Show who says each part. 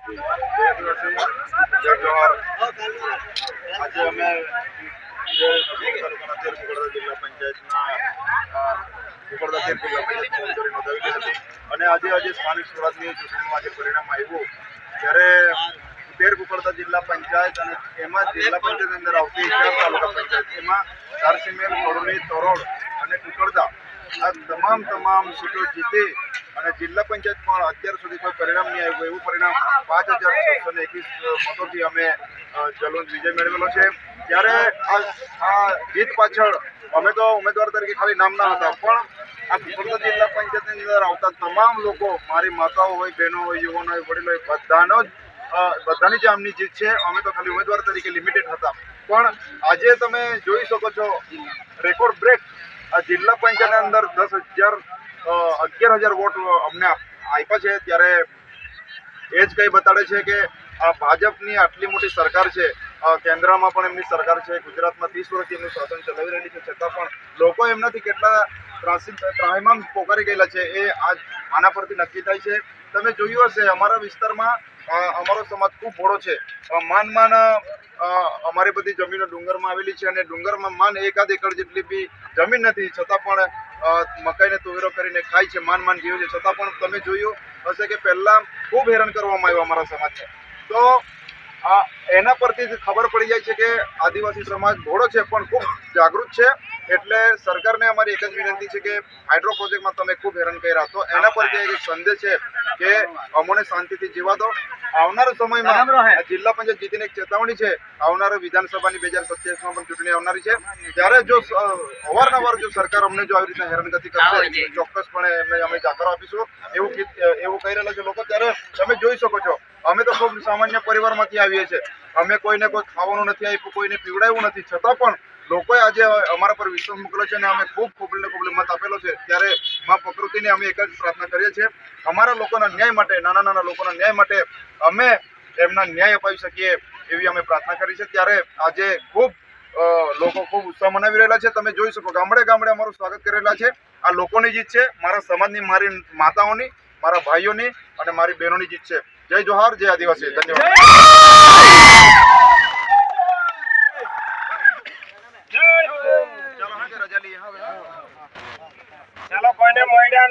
Speaker 1: જય આદિવાસી, જય જોહાર. આજે અમે તાલુકાના કુકરદા જિલ્લા પંચાયતના કુકરદા જિલ્લા પંચાયતની ઉમેદવારી નોંધાવેલી હતી અને આજે સ્થાનિક સ્વરાજની ચૂંટણીમાં જે પરિણામ આવ્યું ત્યારે કુકરદા જિલ્લા પંચાયત અને એમાં જિલ્લા પંચાયતની અંદર આવતી 4 તાલુકા પંચાયત એમાં ધારસીમેલ, કડોલી, તરોડ અને કુકરદા આ તમામ સીટો જીતી અને જિલ્લા પંચાયત પણ અત્યાર સુધી કોઈ પરિણામ નહીં આવ્યું એવું પરિણામ 5621 મતોથી અમે જલોન વિજય મેળવેલો છે. ત્યારે આ જીત પાછળ અમે તો ઉમેદવાર તરીકે ખાલી નામના હતા, પણ આ કુકરદા જિલ્લા પંચાયતની અંદર આવતા તમામ લોકો, મારી માતાઓ હોય, બહેનો હોય, યુવાનો હોય, વડીલો હોય, બધાની જે આમની જીત છે. અમે તો ખાલી ઉમેદવાર તરીકે લિમિટેડ હતા, પણ આજે તમે જોઈ શકો છો રેકોર્ડ બ્રેક આ જિલ્લા પંચાયતની અંદર 11,000 વોટ અમને આપ્યા છે. ત્યારે એ જ કંઈ બતાડે છે કે આ ભાજપની આટલી મોટી સરકાર છે, કેન્દ્રમાં પણ એમની સરકાર છે, ગુજરાતમાં 30 વર્ષથી એમનું શાસન ચલાવી રહેલી છે, છતાં પણ લોકો એમનાથી કેટલા ત્રાહિમામ પોકારી ગયેલા છે એ આના પરથી નક્કી થાય છે. તમે જોયું હશે અમારા વિસ્તારમાં અમારો સમાજ ખૂબ મોડો છે. અમારી બધી જમીનો ડુંગરમાં આવેલી છે અને ડુંગરમાં 1 એકર જેટલી બી જમીન નથી, છતાં પણ મકાઈને તુવેરો કરીને ખાય છે, જીવે છે. છતાં પણ તમે જોયું હશે કે પહેલા ખૂબ હેરાન કરવામાં આવ્યું અમારા સમાજને. તો એના પરથી જ ખબર પડી જાય છે કે આદિવાસી સમાજ ભોળો છે પણ ખૂબ જાગૃત છે. એટલે સરકારને અમારી એક જ વિનંતી છે કે હાઇડ્રો પ્રોજેક્ટમાં તમે ખૂબ હેરાન કર્યા, તો એના પરથી એક સંદેશ છે કે અમોને શાંતિથી જીવા દો. આવનારા સમયમાં જિલ્લા પંચાયત જીતીને એક ચેતવણી છે, આવનારા વિધાનસભાની 2027માં પણ ચૂંટણી આવનારી છે. ત્યારે જો અવારનવાર જો સરકાર અમને જો આવી રીતના હેરાનગતિ કરશે, ચોક્કસપણે એમને અમે જાકારો આપીશું એવું કહી રહેલા છે લોકો. ત્યારે તમે જોઈ શકો છો અમે તો ખૂબ સામાન્ય પરિવારમાંથી આવીએ છીએ, અમે કોઈને કોઈ ખાવાનું નથી આપ્યું, કોઈને પીવડાવ્યું નથી, છતાં પણ લોકોએ આજે અમારા પર વિશ્વાસ મૂકેલો છે અને અમે ખૂબ મત આપેલો છે. ત્યારે મા પ્રકૃતિને અમે એક જ પ્રાર્થના કરીએ છીએ, અમારા લોકોના ન્યાય માટે, નાના લોકોના ન્યાય માટે અમે એમના ન્યાય અપાવી શકીએ એવી અમે પ્રાર્થના કરી છે. ત્યારે આજે લોકો ખૂબ ઉત્સાહ મનાવી રહેલા છે. તમે જોઈ શકો ગામડે અમારું સ્વાગત કરી રહેલા છે. આ લોકોની જીત છે, મારા સમાજની, મારી માતાઓની, મારા ભાઈઓની અને મારી બહેનોની જીત છે. જય જોહાર, જય આદિવાસી. ધન્યવાદ. ચાલો કોઈને મળ્યા